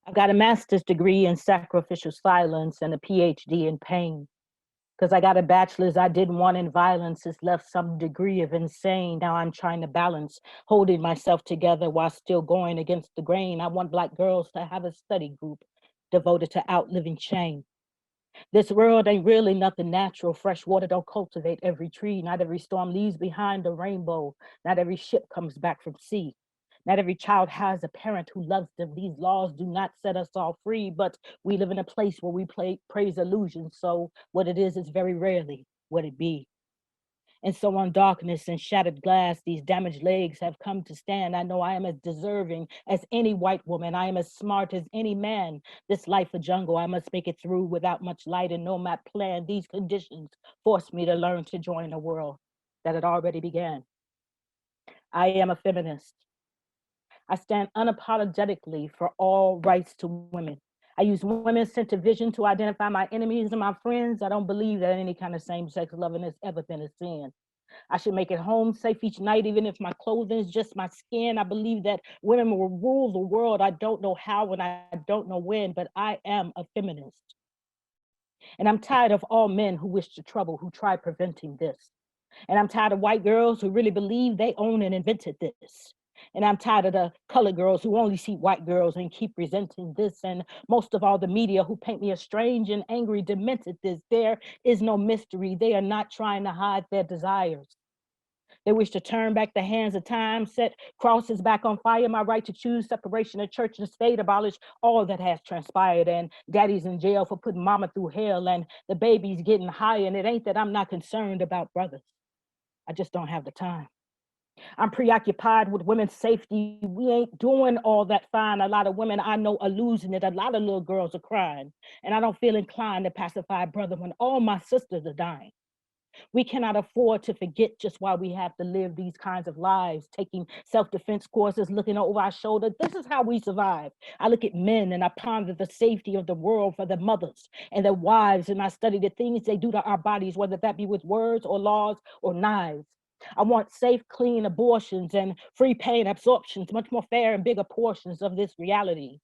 I've got a master's degree in sacrificial silence and a PhD in pain. Because I got a bachelor's, I didn't want in violence. It's left some degree of insane. Now I'm trying to balance, holding myself together while still going against the grain. I want Black girls to have a study group devoted to outliving shame. This world ain't really nothing natural. Fresh water don't cultivate every tree. Not every storm leaves behind a rainbow. Not every ship comes back from sea. Not every child has a parent who loves them. These laws do not set us all free, but we live in a place where we praise illusions. So what it is very rarely what it be. And so on darkness and shattered glass, these damaged legs have come to stand. I know I am as deserving as any white woman. I am as smart as any man. This life a jungle, I must make it through without much light and no map plan. These conditions forced me to learn to join a world that had already began. I am a feminist. I stand unapologetically for all rights to women. I use women-centered vision to identify my enemies and my friends. I don't believe that any kind of same-sex loving has ever been a sin. I should make it home safe each night, even if my clothing is just my skin. I believe that women will rule the world. I don't know how and I don't know when, but I am a feminist. And I'm tired of all men who wish to trouble, who try preventing this. And I'm tired of white girls who really believe they own and invented this. And I'm tired of the colored girls who only see white girls and keep resenting this. And most of all, the media who paint me as strange and angry, demented this. There is no mystery. They are not trying to hide their desires. They wish to turn back the hands of time, set crosses back on fire, my right to choose, separation of church and state, abolish all that has transpired. And daddy's in jail for putting mama through hell, and the baby's getting higher. And it ain't that I'm not concerned about brothers. I just don't have the time. I'm preoccupied with women's safety. We ain't doing all that fine. A lot of women I know are losing it. A lot of little girls are crying. And I don't feel inclined to pacify a brother when all my sisters are dying. We cannot afford to forget just why we have to live these kinds of lives, taking self-defense courses, looking over our shoulder. This is how we survive. I look at men and I ponder the safety of the world for their mothers and their wives, and I study the things they do to our bodies, whether that be with words or laws or knives. I want safe, clean abortions and free pain absorptions, much more fair and bigger portions of this reality.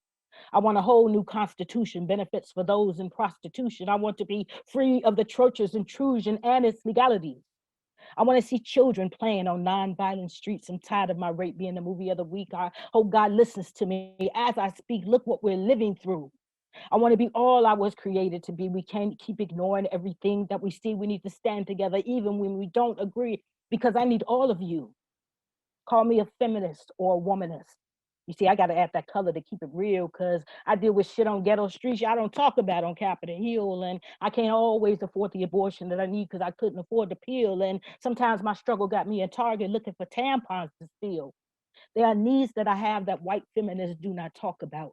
I want a whole new constitution, benefits for those in prostitution. I want to be free of the church's intrusion and its legalities. I want to see children playing on nonviolent streets. I'm tired of my rape being the movie of the week. I hope God listens to me as I speak. Look what we're living through. I want to be all I was created to be. We can't keep ignoring everything that we see. We need to stand together even when we don't agree, because I need all of you. Call me a feminist or a womanist. You see, I got to add that color to keep it real, because I deal with shit on ghetto streets I don't talk about on Capitol Hill, and I can't always afford the abortion that I need because I couldn't afford the pill. And sometimes my struggle got me in Target looking for tampons to steal. There are needs that I have that white feminists do not talk about.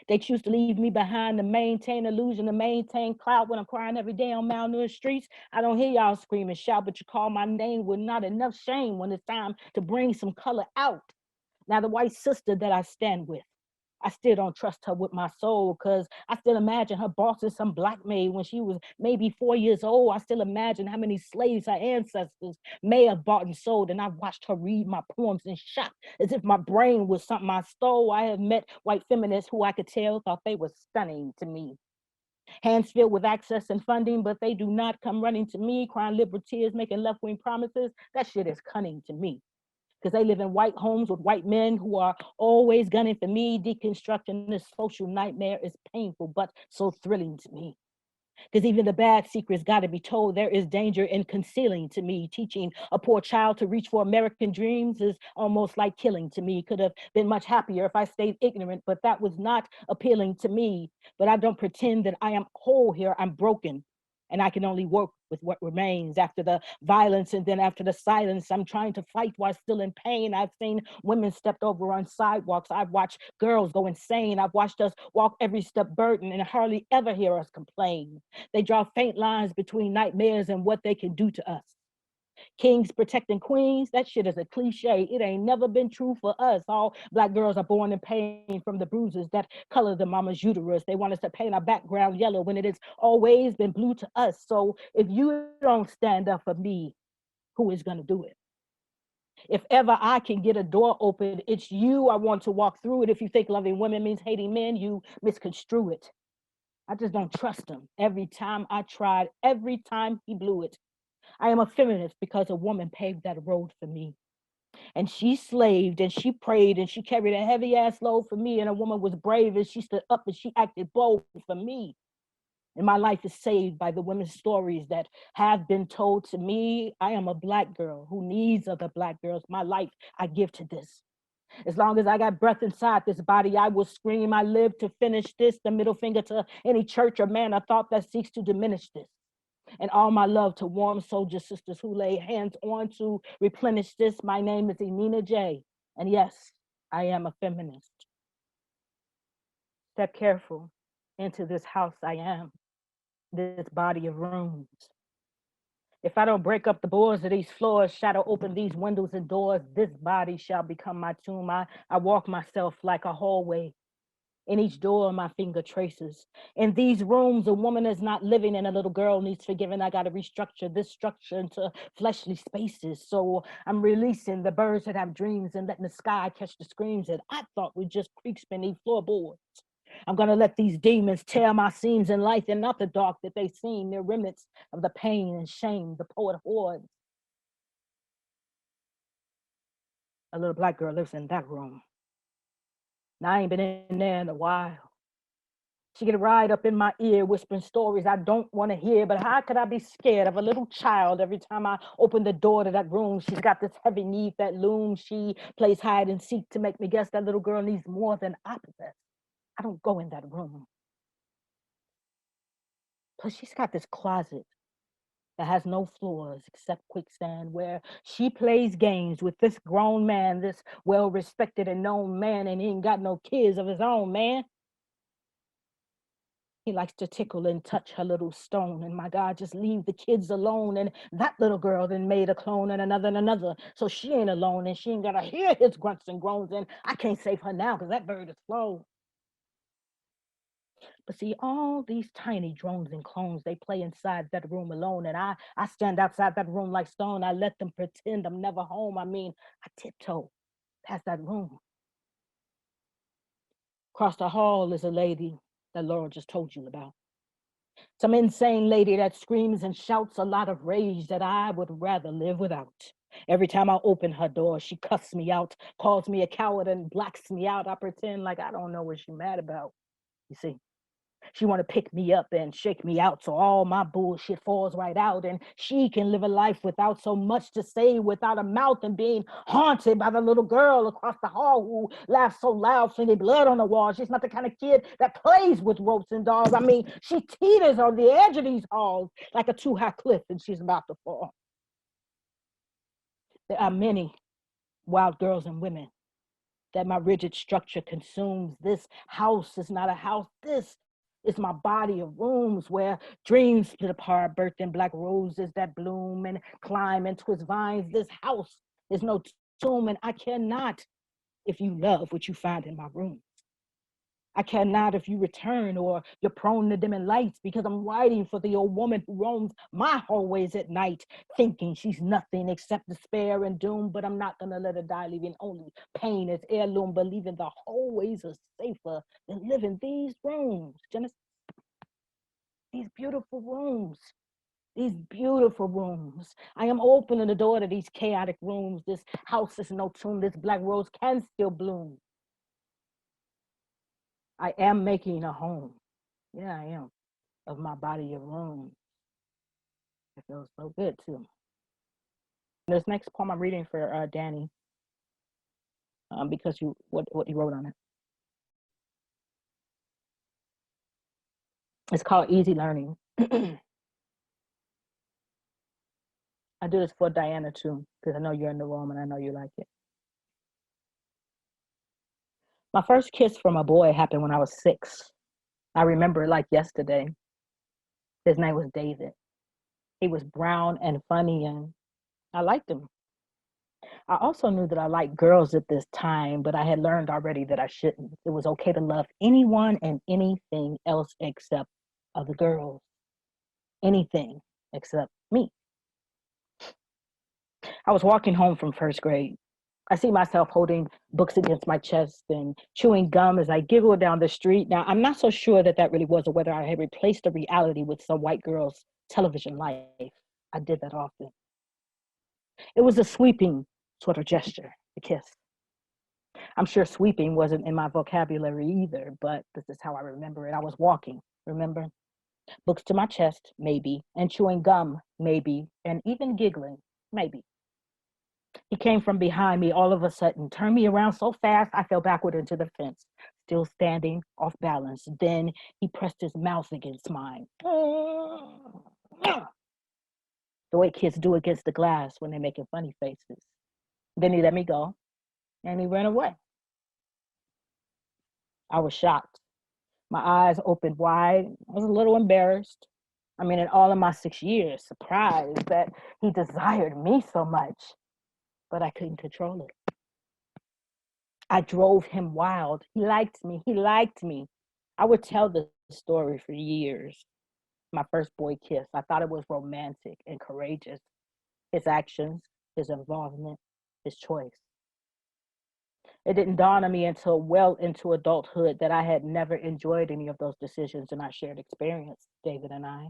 They choose to leave me behind to maintain illusion, to maintain clout when I'm crying every day on malnourished streets. I don't hear y'all scream and shout, but you call my name with not enough shame when it's time to bring some color out. Now, the white sister that I stand with, I still don't trust her with my soul, because I still imagine her bossing some black maid when she was maybe 4 years old. I still imagine how many slaves her ancestors may have bought and sold. And I've watched her read my poems in shock as if my brain was something I stole. I have met white feminists who I could tell thought they were stunning to me. Hands filled with access and funding, but they do not come running to me, crying liberal tears, making left-wing promises. That shit is cunning to me, because they live in white homes with white men who are always gunning for me. Deconstructing this social nightmare is painful, but so thrilling to me. Because even the bad secrets got to be told. There is danger in concealing to me. Teaching a poor child to reach for American dreams is almost like killing to me. Could have been much happier if I stayed ignorant, but that was not appealing to me. But I don't pretend that I am whole here. I'm broken. And I can only work with what remains after the violence and then after the silence. I'm trying to fight while still in pain. I've seen women stepped over on sidewalks. I've watched girls go insane. I've watched us walk every step burdened and hardly ever hear us complain. They draw faint lines between nightmares and what they can do to us. Kings protecting queens, that shit is a cliche. It ain't never been true for us. All Black girls are born in pain from the bruises that color the mama's uterus. They want us to paint our background yellow when it has always been blue to us. So if you don't stand up for me, who is gonna do it? If ever I can get a door open, it's you. I want to walk through it. If you think loving women means hating men, you misconstrue it. I just don't trust him. Every time I tried, every time he blew it. I am a feminist because a woman paved that road for me. And she slaved and she prayed and she carried a heavy ass load for me. And a woman was brave and she stood up and she acted bold for me. And my life is saved by the women's stories that have been told to me. I am a Black girl who needs other Black girls. My life I give to this. As long as I got breath inside this body, I will scream. I live to finish this. The middle finger to any church or man of thought that seeks to diminish this. And all my love to warm soldier sisters who lay hands on to replenish this. My name is Enina J. And yes, I am a feminist. Step careful into this house I am, this body of rooms. If I don't break up the boards of these floors, shadow open these windows and doors, this body shall become my tomb. I walk myself like a hallway. In each door, my finger traces. In these rooms, a woman is not living and a little girl needs forgiving. I got to restructure this structure into fleshly spaces. So I'm releasing the birds that have dreams and letting the sky catch the screams that I thought were just creaks beneath floorboards. I'm going to let these demons tear my seams in life and not the dark that they seem. They're remnants of the pain and shame the poet hoards. A little Black girl lives in that room. Now, I ain't been in there in a while. She get right up in my ear, whispering stories I don't want to hear. But how could I be scared of a little child every time I open the door to that room? She's got this heavy need that looms. She plays hide and seek to make me guess that little girl needs more than I possess. I don't go in that room. Plus, she's got this closet that has no floors except quicksand, where she plays games with this grown man, this well-respected and known man, and he ain't got no kids of his own, man. He likes to tickle and touch her little stone. And my God, just leave the kids alone. And that little girl then made a clone and another and another. So she ain't alone and she ain't got to hear his grunts and groans. And I can't save her now because that bird is flown. But see, all these tiny drones and clones, they play inside that room alone. And I stand outside that room like stone. I let them pretend I'm never home. I mean, I tiptoe past that room. Across the hall is a lady that Laura just told you about. Some insane lady that screams and shouts a lot of rage that I would rather live without. Every time I open her door, she cusses me out, calls me a coward, and blacks me out. I pretend like I don't know what she's mad about. You see, she want to pick me up and shake me out so all my bullshit falls right out and she can live a life without so much to say, without a mouth, and being haunted by the little girl across the hall who laughs so loud, flinging blood on the wall. She's not the kind of kid that plays with ropes and dolls. I mean, she teeters on the edge of these halls like a too-high cliff and she's about to fall. There are many wild girls and women that my rigid structure consumes. This house is not a house. This is my body of rooms where dreams split apart, birthed in black roses that bloom and climb and twist vines. This house is no tomb, and I cannot if you love what you find in my room. I cannot if you return or you're prone to dimming lights, because I'm writing for the old woman who roams my hallways at night, thinking she's nothing except despair and doom. But I'm not gonna let her die, leaving only pain as heirloom, believing the hallways are safer than living these rooms. Genesis, these beautiful rooms. These beautiful rooms. I am opening the door to these chaotic rooms. This house is no tomb. This black rose can still bloom. I am making a home. Yeah, I am. Of my body of rooms. It feels so good too. This next poem I'm reading for Danny, because what he wrote on it. It's called Easy Learning. I do this for Diana too, because I know you're in the room and I know you like it. My first kiss from a boy happened when I was 6. I remember it like yesterday. His name was David. He was brown and funny, and I liked him. I also knew that I liked girls at this time, but I had learned already that I shouldn't. It was okay to love anyone and anything else except other girls. Anything except me. I was walking home from first grade. I see myself holding books against my chest and chewing gum as I giggled down the street. Now, I'm not so sure that that really was, or whether I had replaced the reality with some white girl's television life. I did that often. It was a sweeping sort of gesture, a kiss. I'm sure sweeping wasn't in my vocabulary either, but this is how I remember it. I was walking, remember? Books to my chest, maybe, and chewing gum, maybe, and even giggling, maybe. He came from behind me all of a sudden, turned me around so fast I fell backward into the fence, still standing off balance. Then he pressed his mouth against mine. The way kids do against the glass when they're making funny faces. Then he let me go and he ran away. I was shocked. My eyes opened wide. I was a little embarrassed. I mean, in all of my 6 years, surprised that he desired me so much, but I couldn't control it. I drove him wild. He liked me. He liked me. I would tell the story for years. My first boy kiss. I thought it was romantic and courageous. His actions, his involvement, his choice. It didn't dawn on me until well into adulthood that I had never enjoyed any of those decisions in our shared experience, David and I.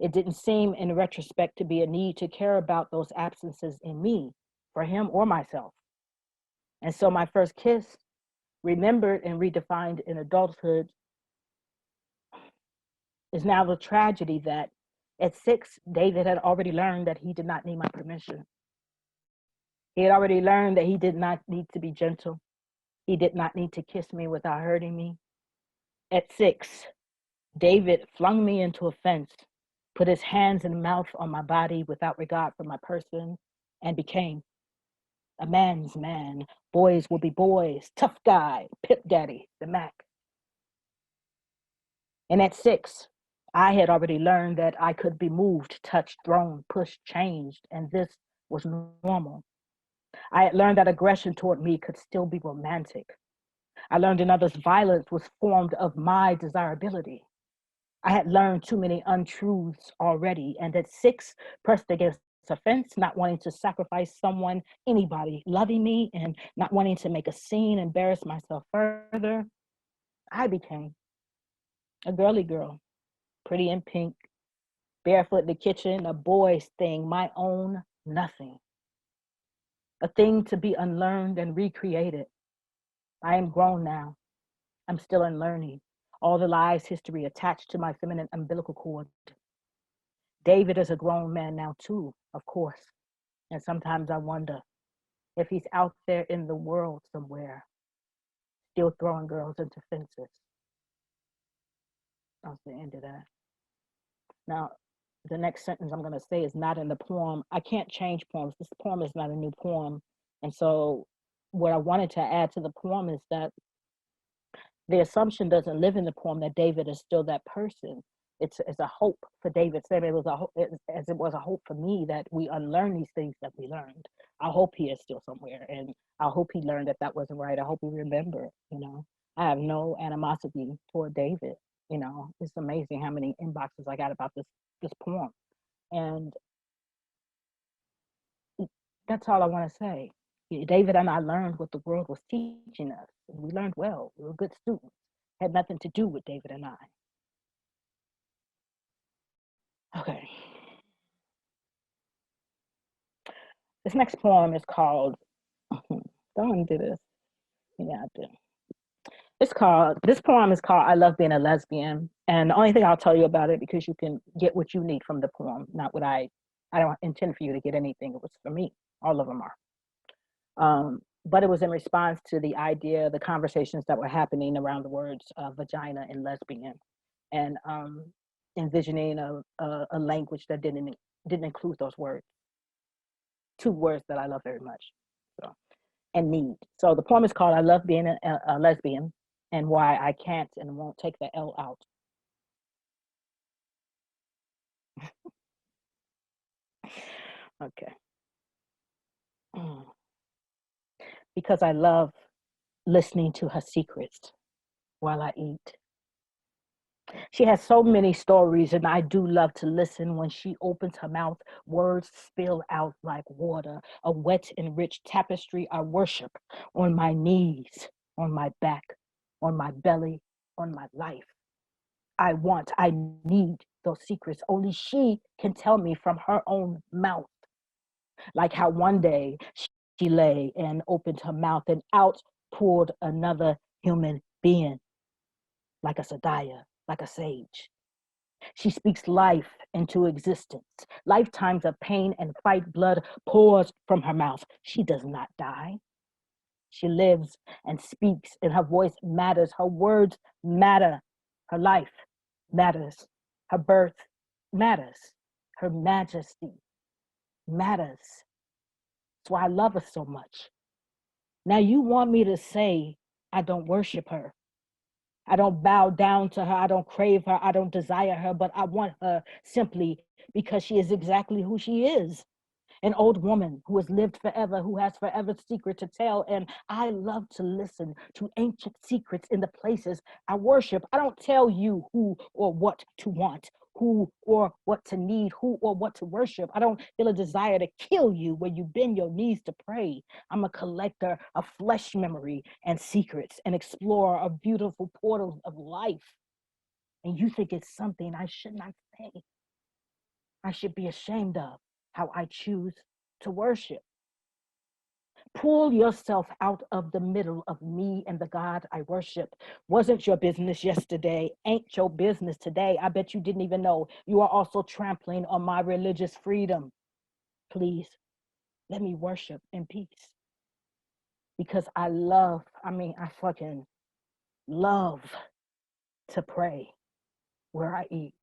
It didn't seem in retrospect to be a need to care about those absences in me, for him or myself. And so my first kiss, remembered and redefined in adulthood, is now the tragedy that at 6, David had already learned that he did not need my permission. He had already learned that he did not need to be gentle. He did not need to kiss me without hurting me. At 6, David flung me into a fence, put his hands and mouth on my body without regard for my person, and became a man's man. Boys will be boys. Tough guy. Pip daddy. The Mac. And at 6, I had already learned that I could be moved, touched, thrown, pushed, changed, and this was normal. I had learned that aggression toward me could still be romantic. I learned another's violence was formed of my desirability. I had learned too many untruths already, and at 6, pressed against a fence, not wanting to sacrifice someone, anybody, loving me and not wanting to make a scene, embarrass myself further, I became a girly girl, pretty in pink, barefoot in the kitchen, a boy's thing, my own nothing. A thing to be unlearned and recreated. I am grown now. I'm still unlearning all the lies history attached to my feminine umbilical cord. David is a grown man now too, of course. And sometimes I wonder if he's out there in the world somewhere, still throwing girls into fences. That's the end of that. Now, the next sentence I'm going to say is not in the poem. I can't change poems. This poem is not a new poem. And so what I wanted to add to the poem is that the assumption doesn't live in the poem that David is still that person. It's a hope for David. Same it was a hope, as it was a hope for me that we unlearn these things that we learned. I hope he is still somewhere, and I hope he learned that that wasn't right. I hope he remembered. I have no animosity toward David. It's amazing how many inboxes I got about this poem, and that's all I want to say. David and I learned what the world was teaching us, and we learned well. We were good students. Had nothing to do with David and I. Okay. This next poem is called, don't do this. Yeah, I do. This poem is called I Love Being a Lesbian. And the only thing I'll tell you about it, because you can get what you need from the poem, not what I don't intend for you to get anything. It was for me. All of them are. But it was in response to the idea, the conversations that were happening around the words vagina and lesbian, and envisioning a language that didn't include those words. 2 words that I love very much, and need. So the poem is called I Love Being a Lesbian, and Why I Can't and Won't Take the L Out. Okay. Because I love listening to her secrets while I eat. She has so many stories, and I do love to listen. When she opens her mouth, words spill out like water, a wet and rich tapestry I worship on my knees, on my back, on my belly, on my life. I need those secrets. Only she can tell me from her own mouth. Like how one day she lay and opened her mouth and out poured another human being, like a Sadaya, like a sage. She speaks life into existence. Lifetimes of pain and fight blood pours from her mouth. She does not die. She lives and speaks, and her voice matters. Her words matter. Her life matters. Her birth matters. Her majesty matters. That's why I love her so much. Now, you want me to say I don't worship her. I don't bow down to her. I don't crave her. I don't desire her, but I want her simply because she is exactly who she is. An old woman who has lived forever, who has forever secret to tell. And I love to listen to ancient secrets in the places I worship. I don't tell you who or what to want, who or what to need, who or what to worship. I don't feel a desire to kill you when you bend your knees to pray. I'm a collector of flesh memory and secrets, an explorer of beautiful portals of life. And you think it's something I should not say, I should be ashamed of how I choose to worship. Pull yourself out of the middle of me and the God I worship. Wasn't your business yesterday, ain't your business today. I bet you didn't even know you are also trampling on my religious freedom. Please let me worship in peace. Because I fucking love to pray where I eat.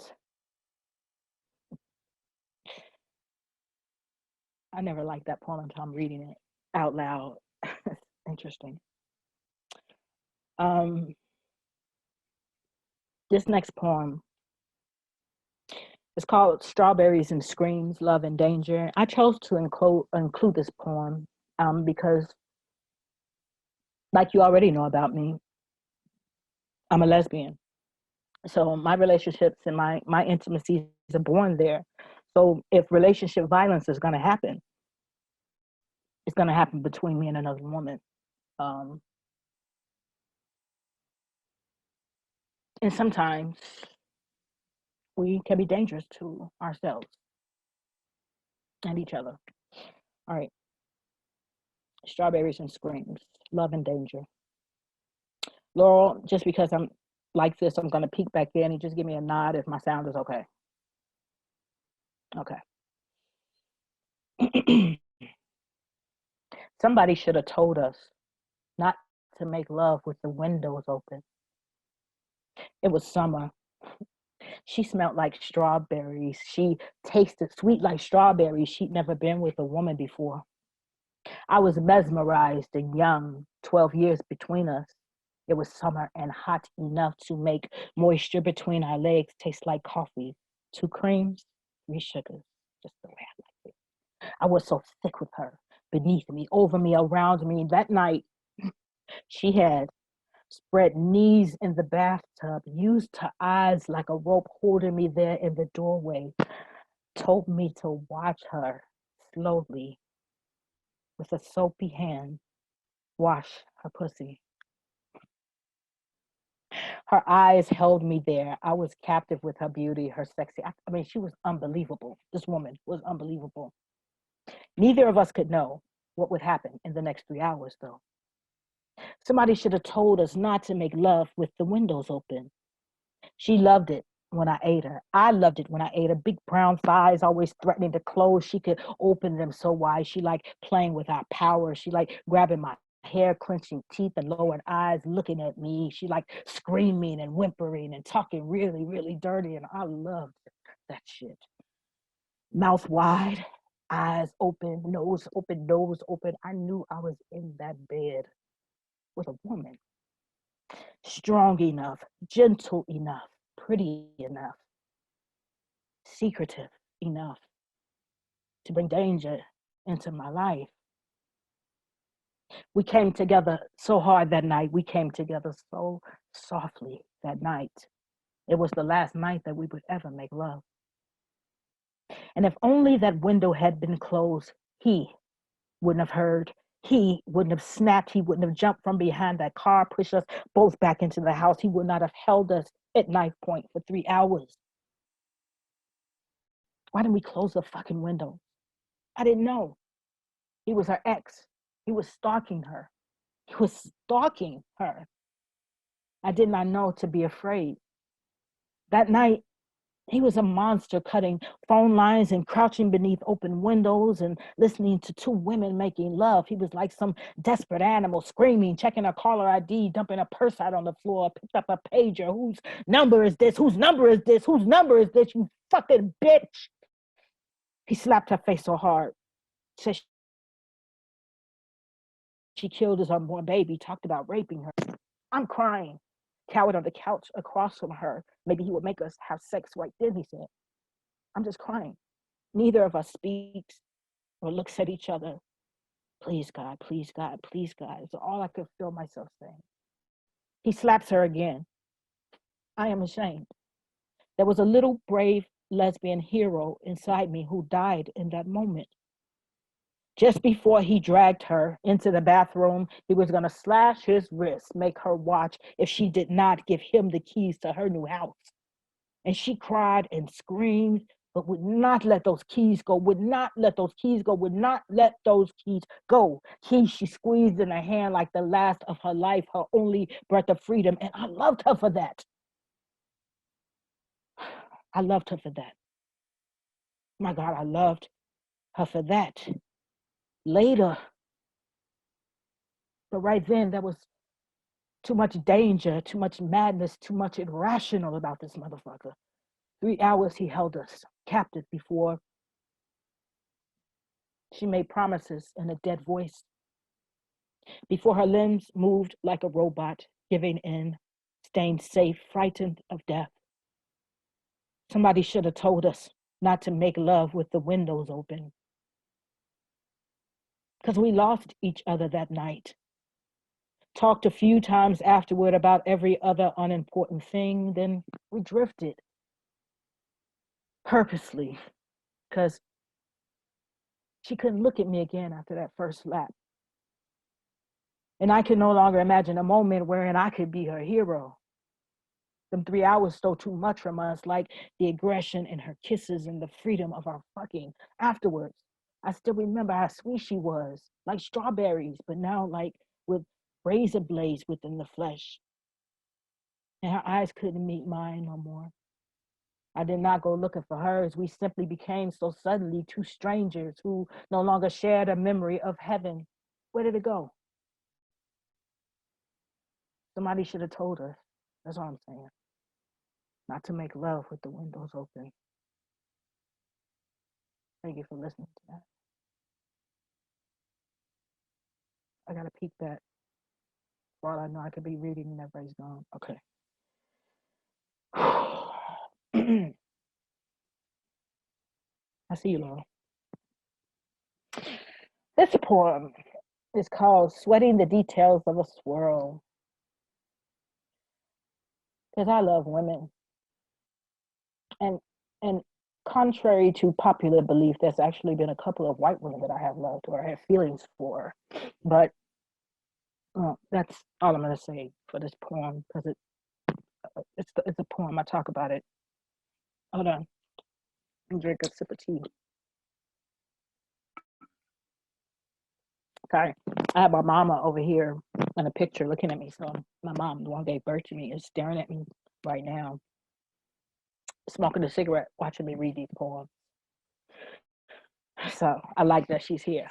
I never liked that poem until I'm reading it out loud. Interesting. Um, this next poem is called Strawberries and Screams, Love and Danger. I chose to include this poem because, like you already know about me, I'm a lesbian. So my relationships and my intimacies are born there. So if relationship violence is going to happen, it's going to happen between me and another woman. Um, and sometimes we can be dangerous to ourselves and each other. All right. Strawberries and Screams, Love and Danger. Laurel, just because I'm like this, I'm going to peek back in and just give me a nod if my sound is okay. Okay. Somebody should have told us not to make love with the windows open. It was summer. She smelled like strawberries. She tasted sweet like strawberries. She'd never been with a woman before. I was mesmerized and young, 12 years between us. It was summer and hot enough to make moisture between our legs taste like coffee. 2 creams, 3 sugars, just the way I liked it. I was so thick with her, beneath me, over me, around me. That night, she had spread knees in the bathtub, used her eyes like a rope holding me there in the doorway, told me to watch her slowly with a soapy hand wash her pussy. Her eyes held me there. I was captive with her beauty, her sexy. I mean, she was unbelievable. This woman was unbelievable. Neither of us could know what would happen in the next 3 hours, though. Somebody should have told us not to make love with the windows open. She loved it when I ate her. I loved it when I ate her. Big brown thighs always threatening to close. She could open them so wide. She liked playing with our power. She liked grabbing my hair, clenching teeth and lowered eyes, looking at me. She liked screaming and whimpering and talking really, really dirty. And I loved that shit. Mouth wide, eyes open, nose open, nose open. I knew I was in that bed with a woman. Strong enough, gentle enough, pretty enough, secretive enough to bring danger into my life. We came together so hard that night. We came together so softly that night. It was the last night that we would ever make love. And if only that window had been closed, he wouldn't have heard. He wouldn't have snapped. He wouldn't have jumped from behind that car, pushed us both back into the house. He would not have held us at knife point for 3 hours. Why didn't we close the fucking window? I didn't know. He was her ex. He was stalking her. He was stalking her. I did not know to be afraid. That night, he was a monster, cutting phone lines and crouching beneath open windows and listening to two women making love. He was like some desperate animal, screaming, checking a caller ID, dumping a purse out on the floor, picked up a pager. Whose number is this? Whose number is this? Whose number is this, you fucking bitch? He slapped her face so hard. Said she killed his unborn baby, talked about raping her. I'm crying, cowered on the couch across from her. Maybe he would make us have sex right then, he said. I'm just crying. Neither of us speaks or looks at each other. Please, God, please, God, please, God. It's all I could feel myself saying. He slaps her again. I am ashamed. There was a little brave lesbian hero inside me who died in that moment. Just before he dragged her into the bathroom, he was going to slash his wrist, make her watch if she did not give him the keys to her new house. And she cried and screamed, but would not let those keys go, would not let those keys go, would not let those keys go. Keys she squeezed in her hand like the last of her life, her only breath of freedom. And I loved her for that. I loved her for that. My God, I loved her for that. Later, but right then, there was too much danger, too much madness, too much irrational about this motherfucker. 3 hours he held us captive before she made promises in a dead voice. Before her limbs moved like a robot, giving in, staying safe, frightened of death. Somebody should have told us not to make love with the windows open. Because we lost each other that night. Talked a few times afterward about every other unimportant thing, then we drifted. Purposely, because she couldn't look at me again after that first slap. And I could no longer imagine a moment wherein I could be her hero. Them 3 hours stole too much from us, like the aggression in her kisses and the freedom of our fucking afterwards. I still remember how sweet she was, like strawberries, but now like with razor blades within the flesh. And her eyes couldn't meet mine no more. I did not go looking for hers. We simply became so suddenly two strangers who no longer shared a memory of heaven. Where did it go? Somebody should have told us. That's all I'm saying. Not to make love with the windows open. Thank you for listening to that. I gotta peek that. For all I know, I could be reading and everybody's gone. Okay. I see you, Laurel. This poem is called Sweating the Details of a Swirl. Because I love women. And contrary to popular belief, there's actually been a couple of white women that I have loved or have feelings for. But that's all I'm going to say for this poem, because it's a poem. I talk about it. Hold on. I'll drink a sip of tea. Okay. I have my mama over here in a picture looking at me. So my mom, the one who gave birth to me, is staring at me right now, smoking a cigarette, watching me read these poems. So I like that she's here.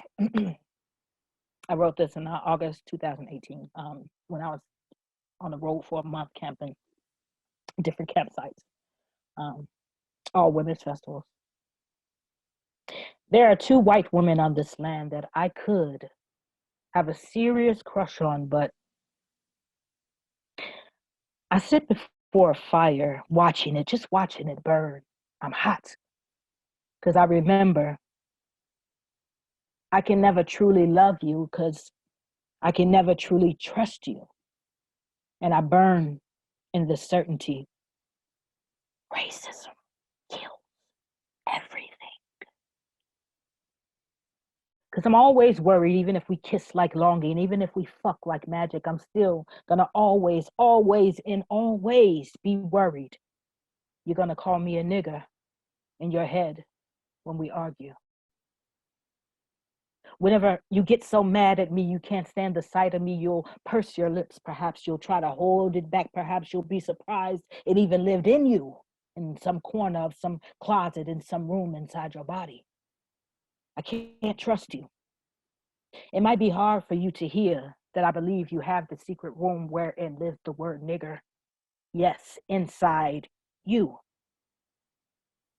I wrote this in August 2018 when I was on the road for a month camping, different campsites, all women's festivals. There are two white women on this land that I could have a serious crush on, but I sit before a fire watching it, just watching it burn. I'm hot because I remember I can never truly love you because I can never truly trust you. And I burn in the certainty Racism kills everything. Because I'm always worried, even if we kiss like longing, even if we fuck like magic, I'm still gonna always, always, and always be worried. You're gonna call me a nigger in your head when we argue. Whenever you get so mad at me, you can't stand the sight of me, you'll purse your lips. Perhaps you'll try to hold it back. Perhaps you'll be surprised it even lived in you, in some corner of some closet, in some room inside your body. I can't trust you. It might be hard for you to hear that I believe you have the secret room wherein lives the word nigger. Yes, inside you.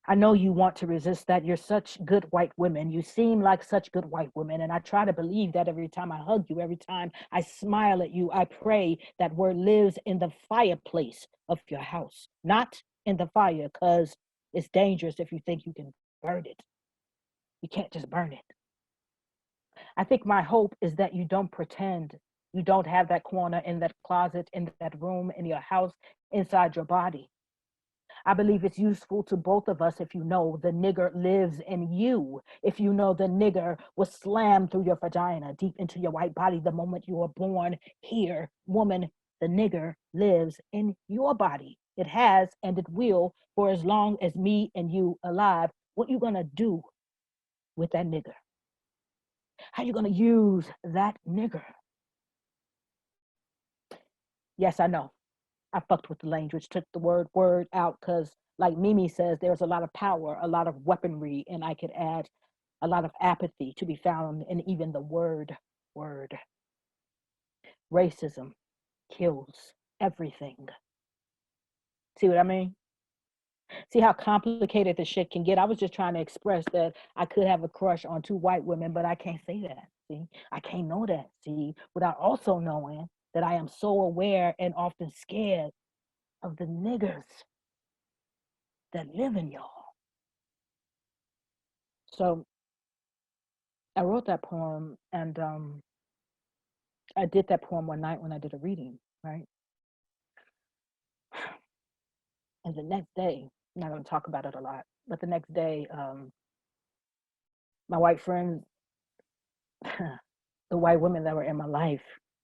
I know you want to resist that. You're such good white women. You seem like such good white women. And I try to believe that every time I hug you, every time I smile at you, I pray that word lives in the fireplace of your house, not in the fire, because it's dangerous if you think you can burn it. You can't just burn it. I think my hope is that you don't pretend you don't have that corner in that closet, in that room, in your house, inside your body. I believe it's useful to both of us if you know the nigger lives in you. If you know the nigger was slammed through your vagina, deep into your white body the moment you were born here. Woman, the nigger lives in your body. It has and it will for as long as me and you alive. What you gonna do with that nigger? How you gonna use that nigger? Yes, I know. I fucked with the language, took the word out, because like Mimi says, there's a lot of power, a lot of weaponry, and I could add a lot of apathy to be found in even the word. Racism kills everything. See what I mean? See how complicated the shit can get? I was just trying to express that I could have a crush on two white women, but I can't say that. See, I can't know that. See, without also knowing that I am so aware and often scared of the niggers that live in y'all. So I wrote that poem, and I did that poem one night when I did a reading, right? And the next day, I'm not going to talk about it a lot, but the next day, my white friends, the white women that were in my life,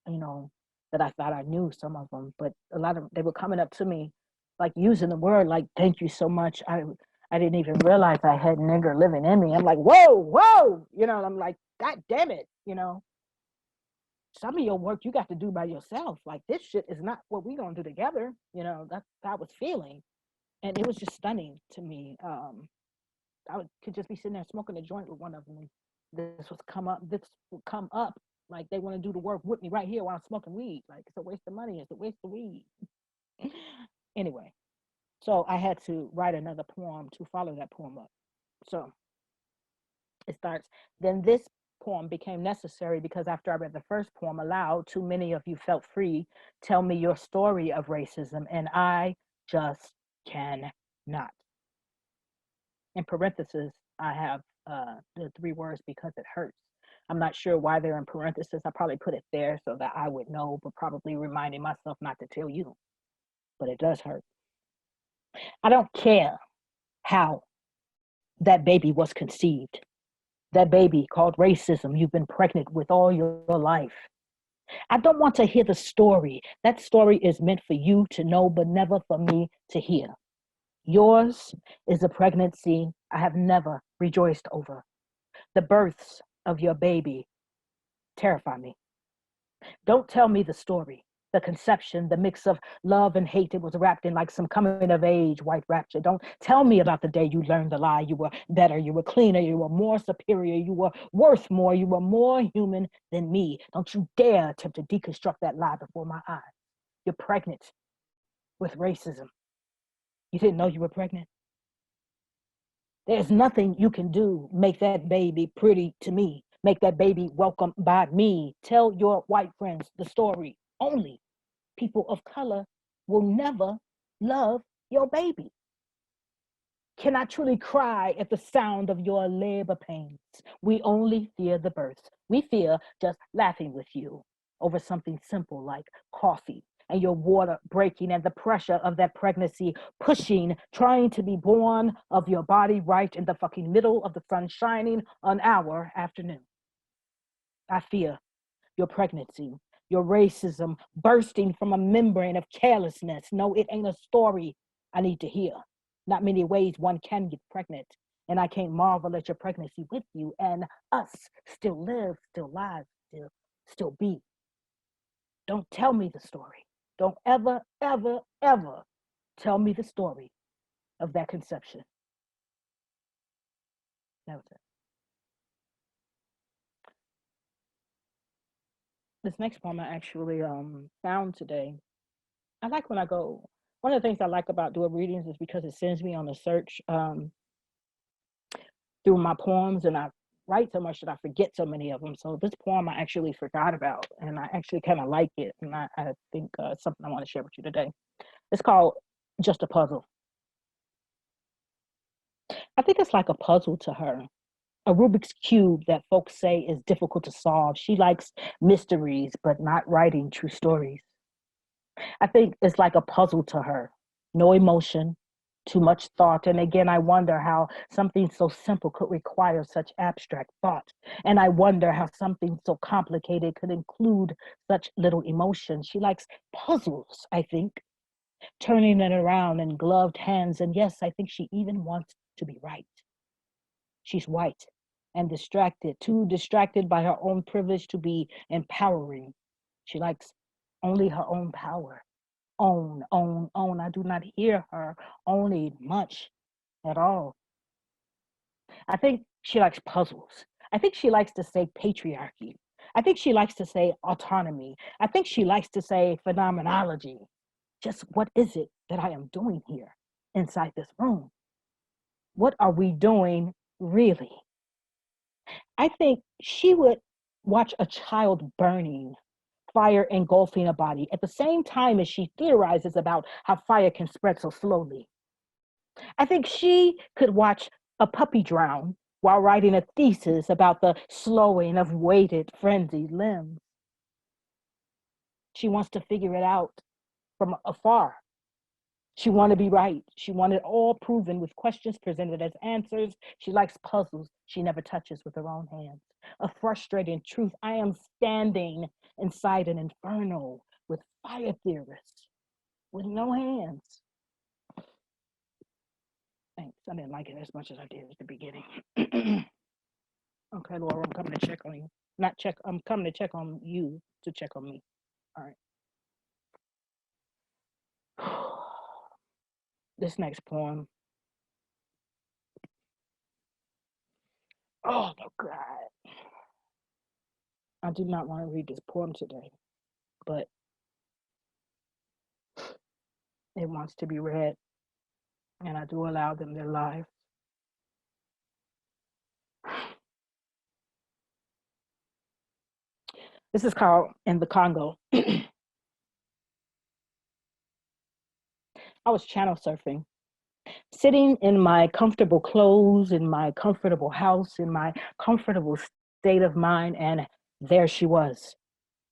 you know, that I thought I knew, some of them, but a lot of they were coming up to me, like using the word, like "thank you so much." I didn't even realize I had nigger living in me. I'm like, whoa, you know. I'm like, God damn it, you know. Some of your work you got to do by yourself. Like this shit is not what we gonna do together. You know, that's how I was feeling, and it was just stunning to me. Could just be sitting there smoking a joint with one of them. This was come up. This would come up. Like they want to do the work with me right here while I'm smoking weed. Like it's a waste of money. It's a waste of weed. Anyway, so I had to write another poem to follow that poem up. So it starts. Then this poem became necessary because after I read the first poem aloud, too many of you felt free. Tell me your story of racism, and I just cannot. In parentheses, I have the three words because it hurts. I'm not sure why they're in parentheses. I probably put it there so that I would know, but probably reminding myself not to tell you. But it does hurt. I don't care how that baby was conceived. That baby called racism you've been pregnant with all your life. I don't want to hear the story. That story is meant for you to know, but never for me to hear. Yours is a pregnancy I have never rejoiced over. The births of your baby terrify me. Don't tell me the story, the conception, the mix of love and hate it was wrapped in like some coming of age white rapture. Don't tell me about the day you learned the lie. You were better, you were cleaner, you were more superior, you were worth more, you were more human than me. Don't you dare attempt to deconstruct that lie before my eyes. You're pregnant with racism. You didn't know you were pregnant? There's nothing you can do. Make that baby pretty to me. Make that baby welcome by me. Tell your white friends the story. Only people of color will never love your baby. Can I truly cry at the sound of your labor pains? We only fear the birth. We fear just laughing with you over something simple like coffee. and your water breaking and the pressure of that pregnancy pushing, trying to be born of your body right in the fucking middle of the sun shining on our afternoon. I fear your pregnancy, your racism bursting from a membrane of carelessness. No, it ain't a story I need to hear. Not many ways one can get pregnant. And I can't marvel at your pregnancy with you and us still live, still live, still be. Don't tell me the story. Don't ever, ever, ever tell me the story of that conception. That was it. This next poem I actually found today. I like when I go, one of the things I like about doing readings is because it sends me on a search through my poems, and I write so much that I forget so many of them. So this poem I actually forgot about, and I actually kind of like it, and I think it's something I want to share with you today. It's called Just a Puzzle. I think it's like a puzzle to her, a Rubik's Cube that folks say is difficult to solve. She likes mysteries, but not writing true stories. I think it's like a puzzle to her. No emotion, too much thought. And again, I wonder how something so simple could require such abstract thought. And I wonder how something so complicated could include such little emotion. She likes puzzles, I think, turning it around in gloved hands. And yes, I think she even wants to be right. She's white and distracted, too distracted by her own privilege to be empowering. She likes only her own power. Own. I do not hear her owning much at all. I think she likes puzzles. I think she likes to say patriarchy. I think she likes to say autonomy. I think she likes to say phenomenology. Just what is it that I am doing here inside this room? What are we doing really? I think she would watch a child burning, fire engulfing a body, at the same time as she theorizes about how fire can spread so slowly. I think she could watch a puppy drown while writing a thesis about the slowing of weighted, frenzied limbs. She wants to figure it out from afar. She wanted to be right. She wanted all proven with questions presented as answers. She likes puzzles she never touches with her own hands. A frustrating truth. I am standing inside an inferno with fire theorists with no hands. Thanks. I didn't like it as much as I did at the beginning. Okay, Laura, I'm coming to check on you. Not check, I'm coming to check on you to check on me. All right. This next poem. Oh my God. I do not want to read this poem today, but it wants to be read, and I do allow them their lives. This is called In the Congo. I was channel surfing, sitting in my comfortable clothes, in my comfortable house, in my comfortable state of mind, and there she was,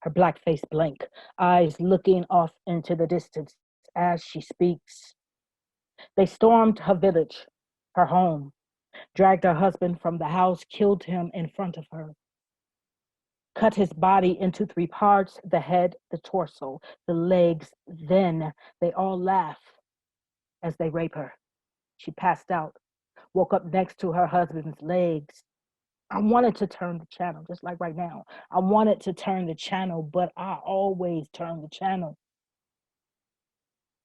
her black face blank, eyes looking off into the distance as she speaks. They stormed her village, her home, dragged her husband from the house, killed him in front of her, cut his body into three parts, the head, the torso, the legs. Then they all laugh as they rape her. She passed out, woke up next to her husband's legs. I wanted to turn the channel, just like right now. I wanted to turn the channel, but I always turn the channel.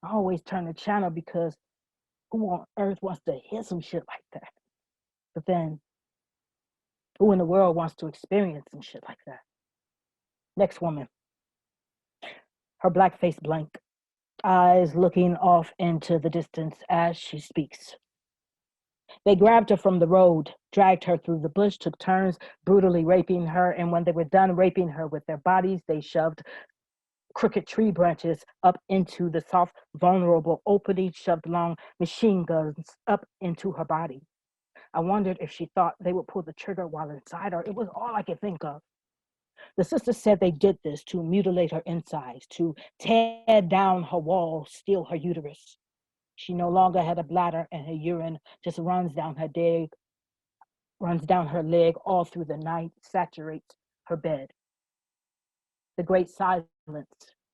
I always turn the channel because who on earth wants to hear some shit like that? But then, who in the world wants to experience some shit like that? Next woman, her black face blank, eyes looking off into the distance as she speaks. They grabbed her from the road, dragged her through the bush, took turns brutally raping her, and when they were done raping her with their bodies, they shoved crooked tree branches up into the soft, vulnerable opening, shoved long machine guns up into her body. I wondered if she thought they would pull the trigger while inside her. It was all I could think of. The sister said they did this to mutilate her insides, to tear down her walls, steal her uterus. She no longer had a bladder, and her urine just runs down her leg all through the night, saturates her bed. The great silence,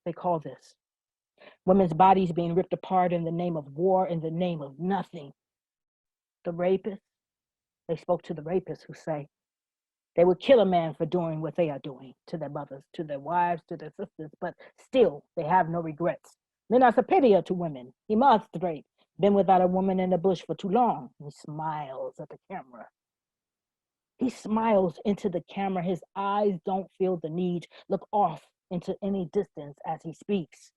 they call this. Women's bodies being ripped apart in the name of war, in the name of nothing. The rapists, they spoke to the rapists who say they would kill a man for doing what they are doing to their mothers, to their wives, to their sisters, but still they have no regrets. Men are superior to women. He must rape. Been without a woman in the bush for too long. He smiles at the camera. He smiles into the camera. His eyes don't feel the need to look off into any distance as he speaks.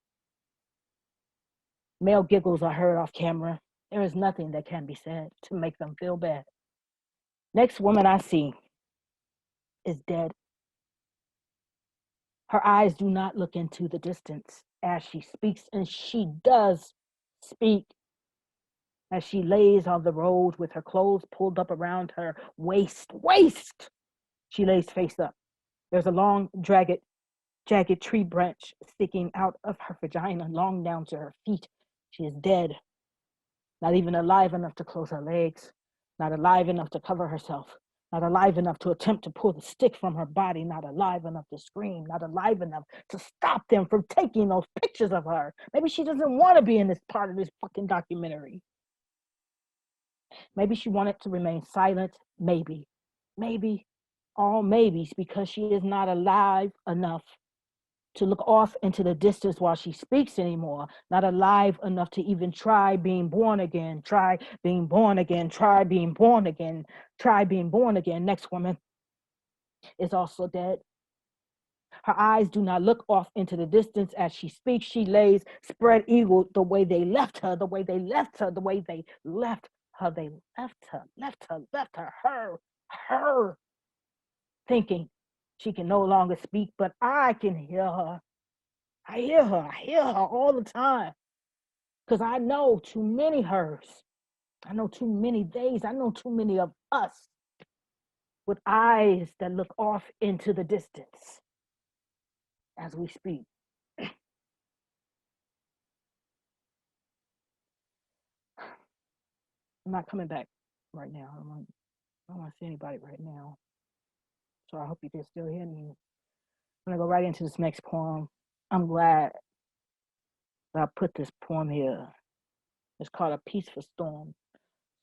Male giggles are heard off camera. There is nothing that can be said to make them feel bad. Next woman I see is dead. Her eyes do not look into the distance as she speaks, and she does speak as she lays on the road with her clothes pulled up around her waist. She lays face up. There's a long, jagged tree branch sticking out of her vagina, long down to her feet. She is dead, not even alive enough to close her legs, not alive enough to cover herself, not alive enough to attempt to pull the stick from her body, not alive enough to scream, not alive enough to stop them from taking those pictures of her. Maybe she doesn't want to be in this part of this fucking documentary. Maybe she wanted to remain silent. Maybe, all maybes, because she is not alive enough to look off into the distance while she speaks anymore, not alive enough to even try being born again, try being born again, try being born again, try being born again. Next woman is also dead. Her eyes do not look off into the distance as she speaks. She lays spread eagle the way they left her, the way they left her, the way they left her, they left her, thinking she can no longer speak, but I can hear her. I hear her all the time. Because I know too many hers. I know too many days. I know too many of us with eyes that look off into the distance as we speak. I'm not coming back right now. I don't want to see anybody right now. So I hope you can still hear me. I'm going to go right into this next poem. I'm glad that I put this poem here. It's called A Peaceful Storm.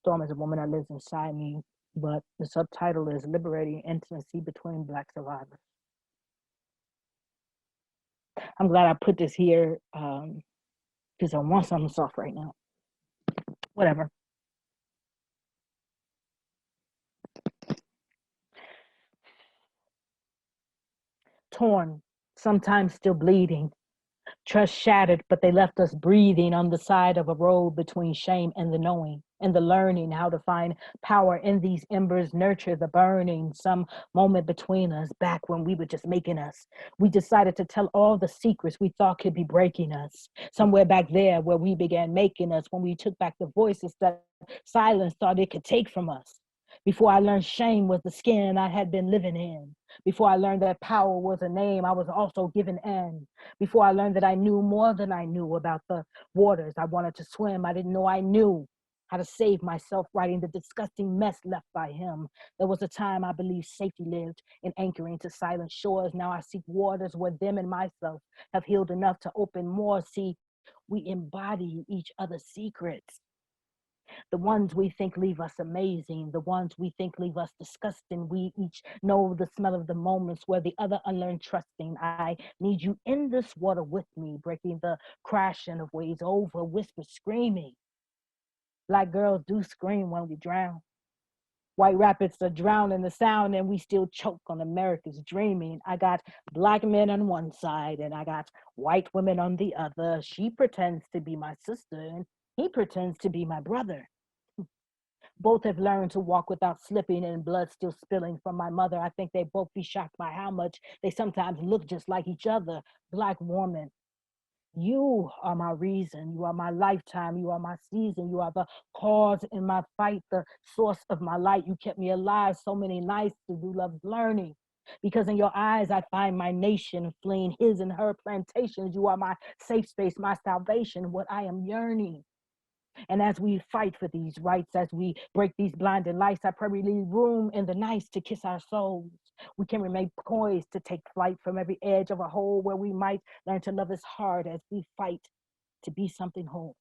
Storm is a woman that lives inside me, but the subtitle is Liberating Intimacy Between Black Survivors. I'm glad I put this here because I want something soft right now. Whatever. Torn, sometimes still bleeding. Trust shattered, but they left us breathing on the side of a road between shame and the knowing, and the learning how to find power in these embers, nurture the burning. Some moment between us, back when we were just making us, we decided to tell all the secrets we thought could be breaking us. Somewhere back there where we began making us, when we took back the voices that silence thought it could take from us. Before I learned shame was the skin I had been living in. Before I learned that power was a name I was also given in. Before I learned that I knew more than I knew about the waters I wanted to swim, I didn't know I knew how to save myself, writing the disgusting mess left by him. There was a time I believed safety lived in anchoring to silent shores. Now I seek waters where them and myself have healed enough to open more. See, we embody each other's secrets. The ones we think leave us amazing, the ones we think leave us disgusting. We each know the smell of the moments where the other unlearned trusting. I need you in this water with me, breaking the crashing of waves over, whisper screaming. Black girls do scream when we drown. White rapids are drowning the sound and we still choke on America's dreaming. I got black men on one side and I got white women on the other. She pretends to be my sister and he pretends to be my brother. Both have learned to walk without slipping and blood still spilling from my mother. I think they both be shocked by how much they sometimes look just like each other. Black woman, you are my reason. You are my lifetime. You are my season. You are the cause in my fight, the source of my light. You kept me alive so many nights to do love learning. Because in your eyes, I find my nation fleeing his and her plantations. You are my safe space, my salvation, what I am yearning. And as we fight for these rights, as we break these blinded lights, I pray we leave room in the nights to kiss our souls. We can remain poised to take flight from every edge of a hole where we might learn to love as hard as we fight to be something whole.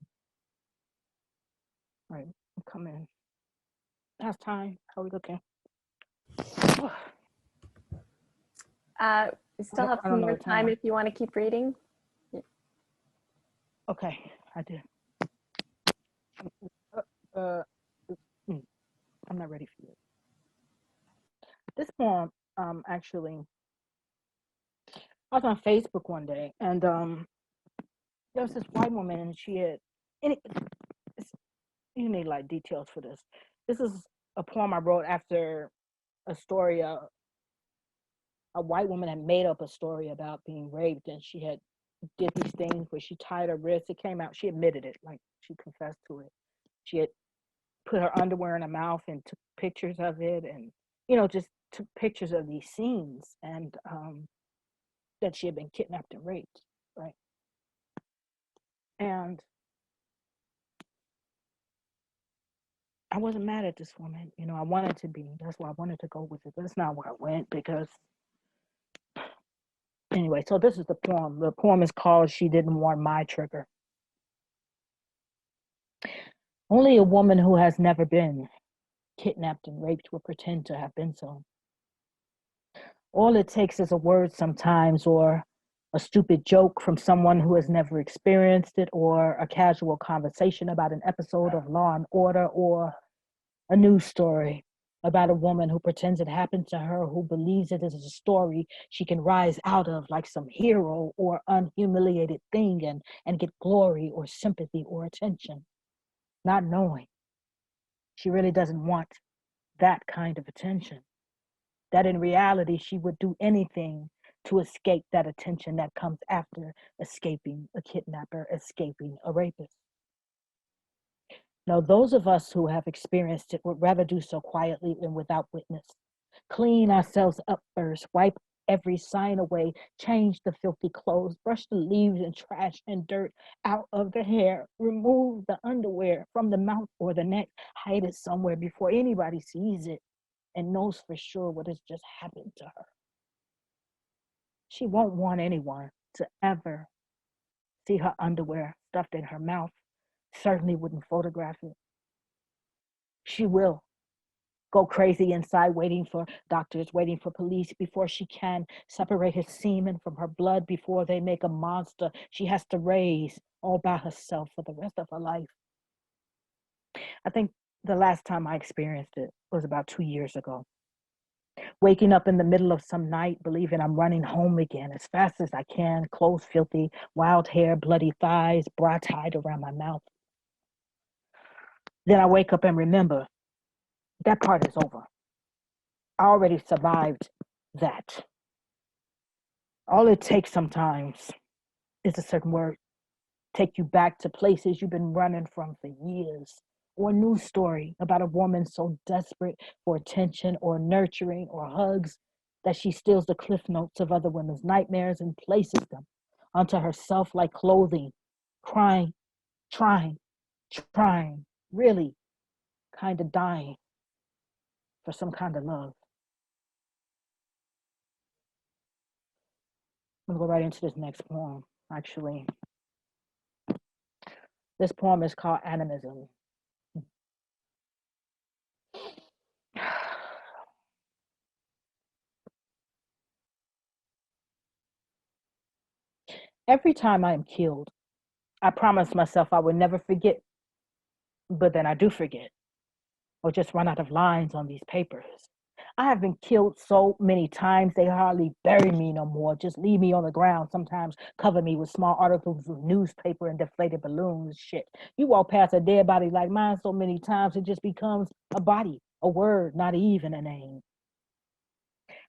All right, I'm coming. Last time. How are we looking? We still have some more time if you want to keep reading. Okay, I did. I'm not ready for it. This poem, actually, I was on Facebook one day, and there was this white woman, and she had, and you need like details for this. This is a poem I wrote after a story. A white woman had made up a story about being raped, and she had did these things where she tied her wrist. It came out. She admitted it, like she confessed to it. She had put her underwear in her mouth and took pictures of it, and just took pictures of these scenes, and that she had been kidnapped and raped, right? And I wasn't mad at this woman. I wanted to be. That's why I wanted to go with it. That's not where I went, because anyway, so this is the poem. The poem is called She Didn't Want My Trigger. Only a woman who has never been kidnapped and raped will pretend to have been so. All it takes is a word sometimes, or a stupid joke from someone who has never experienced it, or a casual conversation about an episode of Law and Order, or a news story about a woman who pretends it happened to her, who believes it is a story she can rise out of like some hero or unhumiliated thing, and get glory or sympathy or attention, not knowing she really doesn't want that kind of attention. That in reality, she would do anything to escape that attention that comes after escaping a kidnapper, escaping a rapist. Now, those of us who have experienced it would rather do so quietly and without witness. Clean ourselves up first, wipe every sign away, change the filthy clothes, brush the leaves and trash and dirt out of the hair, remove the underwear from the mouth or the neck, hide it somewhere before anybody sees it and knows for sure what has just happened to her. She won't want anyone to ever see her underwear stuffed in her mouth, certainly wouldn't photograph it. She will go crazy inside, waiting for doctors, waiting for police before she can separate his semen from her blood before they make a monster she has to raise all by herself for the rest of her life. I think the last time I experienced it was about 2 years ago. Waking up in the middle of some night, believing I'm running home again as fast as I can, clothes filthy, wild hair, bloody thighs, bra tied around my mouth. Then I wake up and remember that part is over. I already survived that. All it takes sometimes is a certain word. Take you back to places you've been running from for years. Or a news story about a woman so desperate for attention or nurturing or hugs that she steals the cliff notes of other women's nightmares and places them onto herself like clothing, crying, trying, really kind of dying for some kind of love. I'm gonna go right into this next poem, actually. This poem is called Animism. Every time I am killed, I promise myself I will never forget, but then I do forget, or just run out of lines on these papers. I have been killed so many times they hardly bury me no more, just leave me on the ground, sometimes cover me with small articles of newspaper and deflated balloons. Shit, you walk past a dead body like mine so many times it just becomes a body, a word, not even a name.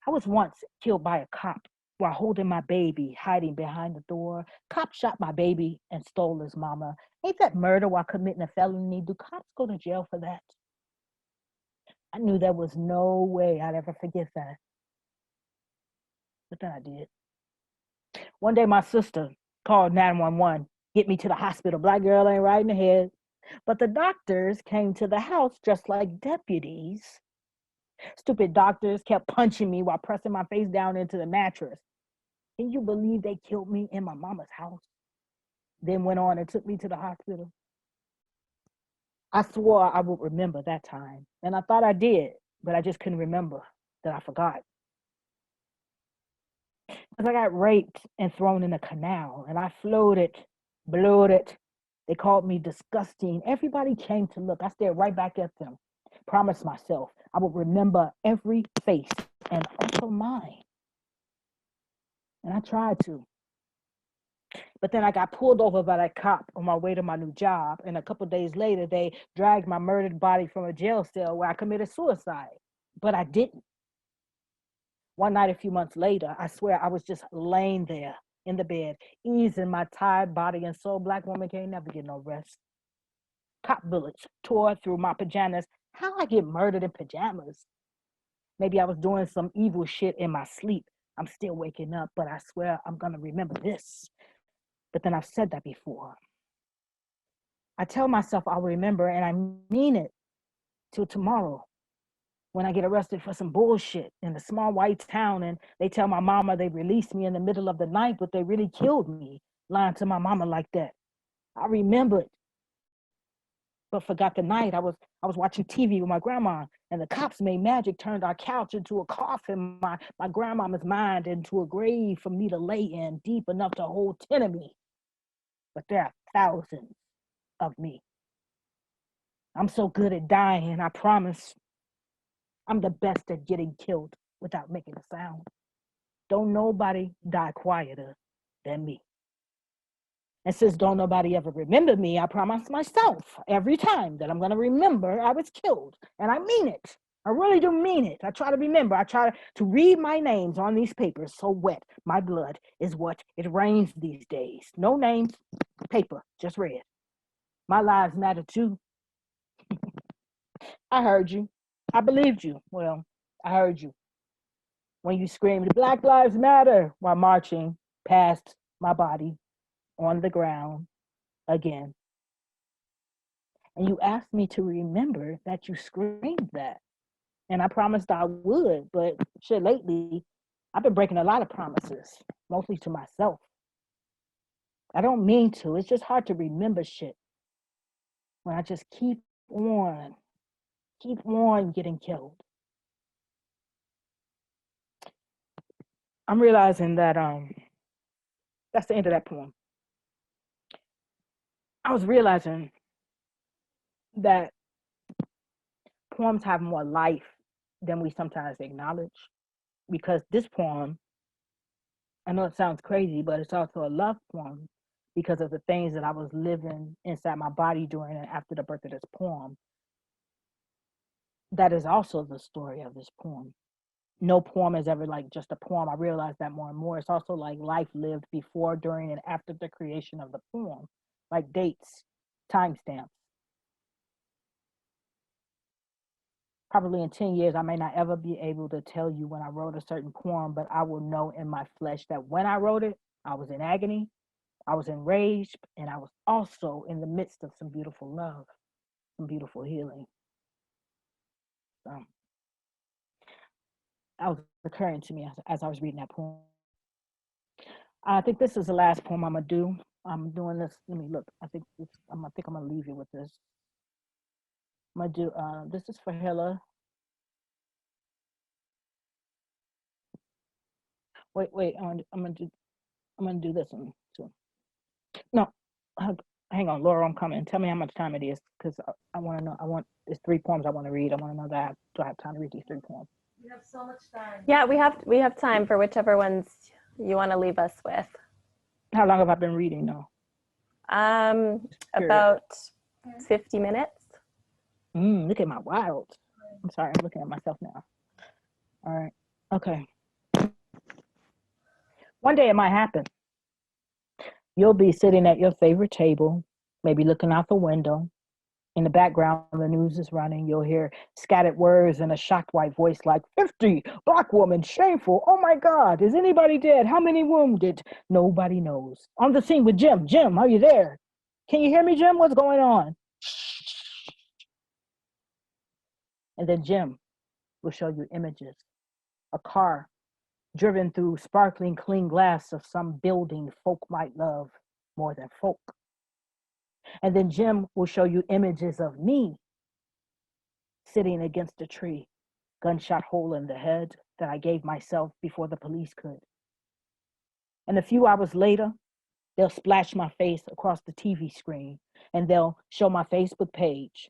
I was once killed by a cop while holding my baby, hiding behind the door. Cop shot my baby and stole his mama. Ain't that murder while committing a felony? Do cops go to jail for that? I knew there was no way I'd ever forget that. but then I did. One day my sister called 911, get me to the hospital. Black girl ain't right in the head. But the doctors came to the house dressed like deputies. Stupid doctors kept punching me while pressing my face down into the mattress. Can you believe they killed me in my mama's house? Then went on and took me to the hospital. I swore I would remember that time. And I thought I did, but I just couldn't remember that I forgot. Because I got raped and thrown in a canal and I floated, bloated. They called me disgusting. Everybody came to look. I stared right back at them. Promised myself I would remember every face and also mine. And I tried to. But then I got pulled over by that cop on my way to my new job. And a couple of days later, they dragged my murdered body from a jail cell where I committed suicide. But I didn't. One night, a few months later, I swear I was just laying there in the bed, easing my tired body and soul. Black woman can't never get no rest. Cop bullets tore through my pajamas. How I get murdered in pajamas? Maybe I was doing some evil shit in my sleep. I'm still waking up, but I swear I'm gonna remember this. But then I've said that before. I tell myself I'll remember, and I mean it till tomorrow when I get arrested for some bullshit in a small white town and they tell my mama they released me in the middle of the night, but they really killed me, lying to my mama like that. I remembered, but forgot the night I was watching TV with my grandma and the cops made magic, turned our couch into a coffin, my grandmama's mind into a grave for me to lay in, deep enough to hold 10 of me. But there are thousands of me. I'm so good at dying, I promise. I'm the best at getting killed without making a sound. Don't nobody die quieter than me. And since don't nobody ever remember me, I promise myself every time that I'm gonna remember I was killed. And I mean it. I really do mean it. I try to remember. I try to read my names on these papers so wet. My blood is what it rains these days. No names, paper, just red. My lives matter too. I heard you. I believed you. Well, I heard you. When you screamed, Black Lives Matter, while marching past my body on the ground again. And you asked me to remember that you screamed that. And I promised I would, but shit, lately, I've been breaking a lot of promises, mostly to myself. I don't mean to. It's just hard to remember shit when I just keep on getting killed. I'm realizing that that's the end of that poem. I was realizing that poems have more life than we sometimes acknowledge, because this poem, I know it sounds crazy, but it's also a love poem because of the things that I was living inside my body during and after the birth of this poem. That is also the story of this poem. No poem is ever like just a poem. I realize that more and more. It's also like life lived before, during, and after the creation of the poem, like dates, timestamps. Probably in 10 years, I may not ever be able to tell you when I wrote a certain poem, but I will know in my flesh that when I wrote it, I was in agony, I was enraged, and I was also in the midst of some beautiful love, some beautiful healing. So that was occurring to me as I was reading that poem. I think this is the last poem I'm gonna do. I'm doing this. Let me look. I think I'm gonna leave you with this. I'm gonna do. This is for Hilla. Wait. I'm gonna do this one too. No, hang on, Laura. I'm coming. Tell me how much time it is, because I want to know. There's 3 poems I want to read. I want to know that do I have time to read these 3 poems? You have so much time. Yeah, we have time for whichever ones you want to leave us with. How long have I been reading now? About 50 minutes. Look at my wild. I'm sorry, I'm looking at myself now. All right. Okay. One day it might happen. You'll be sitting at your favorite table, maybe looking out the window, In the background, the news is running. You'll hear scattered words and a shocked white voice like 50, black woman, shameful. Oh my God, is anybody dead? How many wounded? Nobody knows. On the scene with Jim. Jim, are you there? Can you hear me, Jim? What's going on? And then Jim will show you images. A car driven through sparkling clean glass of some building folk might love more than folk. And then Jim will show you images of me sitting against a tree, gunshot hole in the head that I gave myself before the police could. And a few hours later, they'll splash my face across the TV screen and they'll show my Facebook page.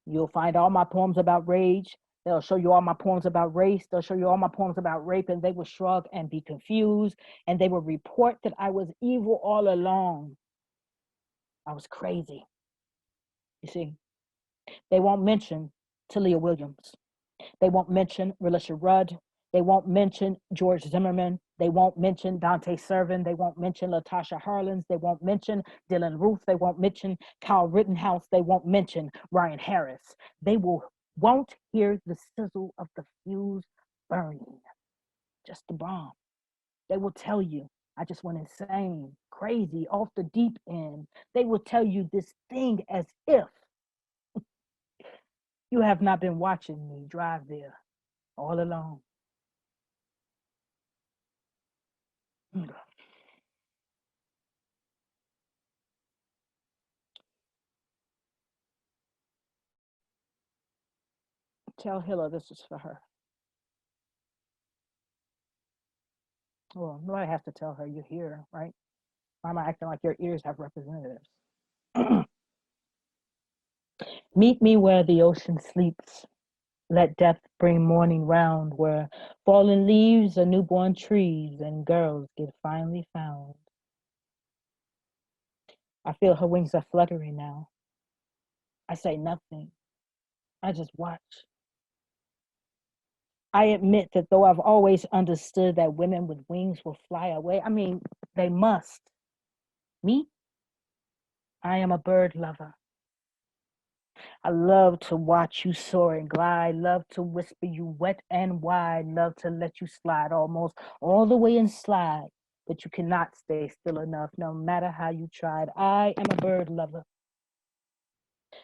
You'll find all my poems about rage. They'll show you all my poems about race. They'll show you all my poems about rape, and they will shrug and be confused, and they will report that I was evil all along. I was crazy. You see, they won't mention Talia Williams. They won't mention Relisha Rudd. They won't mention George Zimmerman. They won't mention Dante Servin. They won't mention Latasha Harlins. They won't mention Dylan Ruth. They won't mention Kyle Rittenhouse. They won't mention Ryan Harris. They won't hear the sizzle of the fuse burning, just the bomb. They will tell you, I just went insane, crazy, off the deep end. They will tell you this thing as if you have not been watching me drive there all along. Tell Hilla this is for her. Well, nobody has to tell her you're here, right? Why am I acting like your ears have representatives? Meet me where the ocean sleeps. Let death bring morning round, where fallen leaves are newborn trees and girls get finally found. I feel her wings are fluttering now. I say nothing. I just watch. I admit that though I've always understood that women with wings will fly away, I mean, they must. Me? I am a bird lover. I love to watch you soar and glide, love to whisper you wet and wide, love to let you slide almost all the way and slide, but you cannot stay still enough no matter how you tried. I am a bird lover.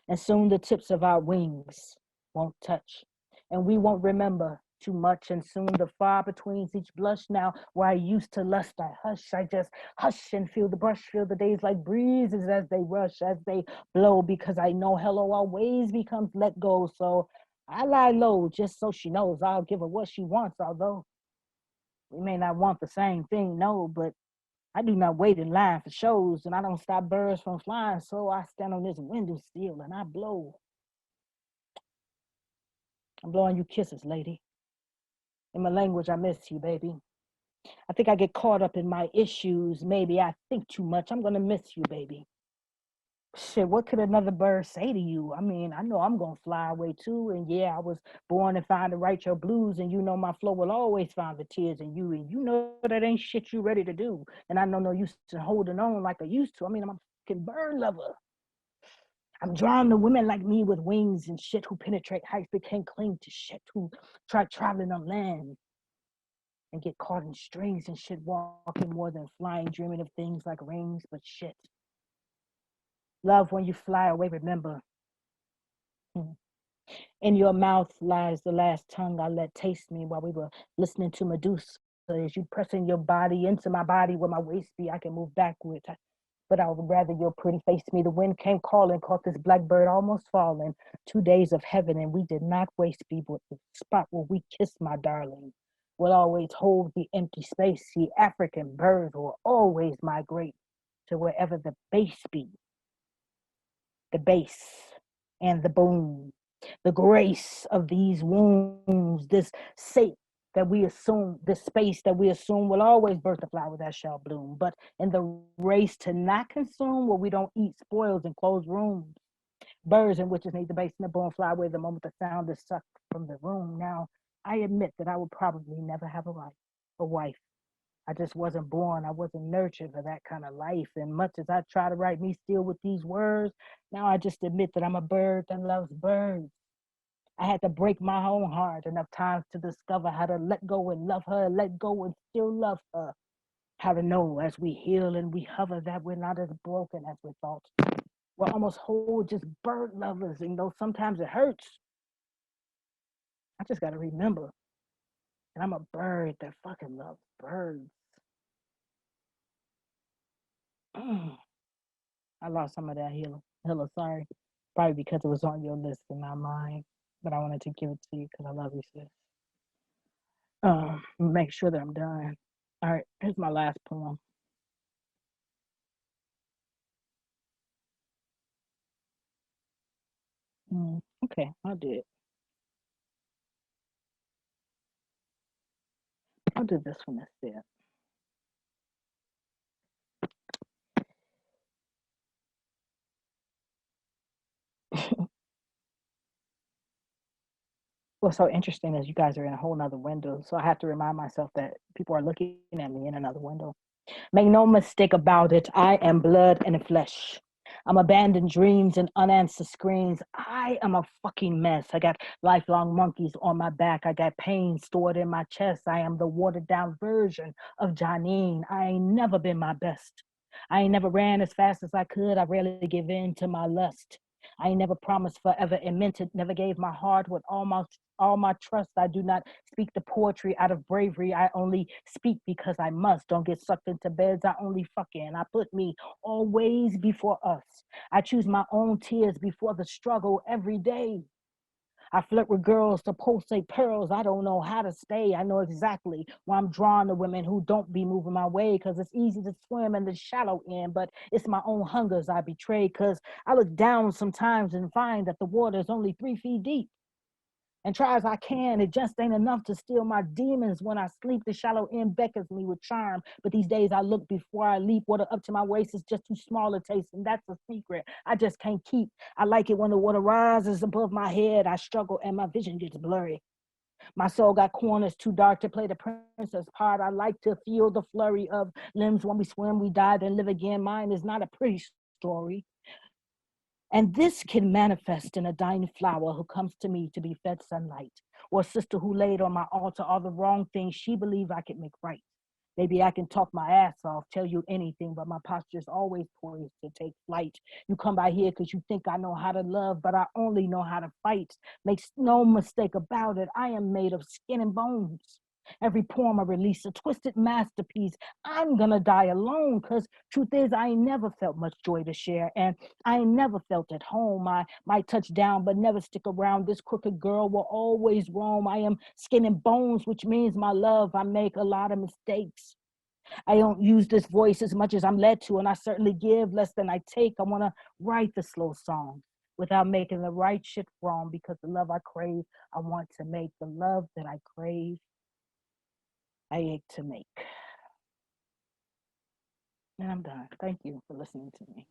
And soon the tips of our wings won't touch, and we won't remember too much, and soon the far betweens each blush. Now where I used to lust, I just hush and feel the brush, feel the days like breezes as they rush, as they blow, because I know hello always becomes let go. So I lie low just so she knows I'll give her what she wants, although we may not want the same thing, no, but I do not wait in line for shows, and I don't stop birds from flying, so I stand on this windowsill and I blow. I'm blowing you kisses, lady. In my language, I miss you, baby. I think I get caught up in my issues. Maybe I think too much. I'm gonna miss you, baby. Shit, what could another bird say to you? I mean, I know I'm gonna fly away too. And yeah, I was born and found to write your blues. And you know my flow will always find the tears in you. And you know that ain't shit you ready to do. And I know no use to holding on like I used to. I mean, I'm a fucking bird lover. I'm drawn to women like me with wings and shit who penetrate heights but can't cling to shit, who try traveling on land and get caught in strings and shit, walking more than flying, dreaming of things like rings, but shit. Love, when you fly away, remember, in your mouth lies the last tongue I let taste me while we were listening to Medusa. As you pressing your body into my body where my waist be, I can move backwards. But I would rather your pretty face to me. The wind came calling, caught this blackbird almost falling. 2 days of heaven, and we did not waste people. The spot where we kissed, my darling, will always hold the empty space. See, African birds will always migrate to wherever the base be. The base and the boom, the grace of these wounds, this safe that we assume, this space that we assume will always birth a flower that shall bloom. But in the race to not consume, where we don't eat spoils in closed rooms, birds and witches need the base and the bone fly away the moment the sound is sucked from the room. Now, I admit that I would probably never have a wife. I just wasn't born. I wasn't nurtured for that kind of life. And much as I try to write me still with these words, now I just admit that I'm a bird that loves birds. I had to break my own heart enough times to discover how to let go and love her, let go and still love her. How to know as we heal and we hover that we're not as broken as we thought. We're almost whole, just bird lovers, and though sometimes it hurts, I just gotta remember that I'm a bird that fucking loves birds. I lost some of that Hilla, sorry. Probably because it was on your list and not mine. But I wanted to give it to you because I love you, sis. Make sure that I'm done. All right, here's my last poem. Okay, I'll do it. I'll do this one instead. What's so interesting is you guys are in a whole nother window. So I have to remind myself that people are looking at me in another window. Make no mistake about it, I am blood and flesh. I'm abandoned dreams and unanswered screams. I am a fucking mess. I got lifelong monkeys on my back. I got pain stored in my chest. I am the watered down version of Janine. I ain't never been my best. I ain't never ran as fast as I could. I rarely give in to my lust. I ain't never promised forever and meant it. Never gave my heart with all my trust. I do not speak the poetry out of bravery. I only speak because I must. Don't get sucked into beds. I only fuck in. I put me always before us. I choose my own tears before the struggle every day. I flirt with girls to pulsate pearls. I don't know how to stay. I know exactly why I'm drawn to women who don't be moving my way because it's easy to swim in the shallow end, but it's my own hungers I betray because I look down sometimes and find that the water is only 3 feet deep. And try as I can, it just ain't enough to steal my demons. When I sleep, the shallow end beckons me with charm. But these days I look before I leap. Water up to my waist is just too small a taste, and that's a secret I just can't keep. I like it when the water rises above my head. I struggle and my vision gets blurry. My soul got corners too dark to play the princess part. I like to feel the flurry of limbs when we swim, we die, then live again. Mine is not a pretty story. And this can manifest in a dying flower who comes to me to be fed sunlight, or a sister who laid on my altar all the wrong things she believed I could make right. Maybe I can talk my ass off, tell you anything, but my posture is always poised to take flight. You come by here because you think I know how to love, but I only know how to fight. Makes no mistake about it, I am made of skin and bones. Every poem I release, a twisted masterpiece. I'm gonna die alone, because truth is, I ain't never felt much joy to share, and I ain't never felt at home. I might touch down, but never stick around. This crooked girl will always roam. I am skin and bones, which means my love, I make a lot of mistakes. I don't use this voice as much as I'm led to, and I certainly give less than I take. I want to write the slow songs without making the right shit wrong, because the love I crave, I want to make. The love that I crave, I ache to make. And I'm done. Thank you for listening to me.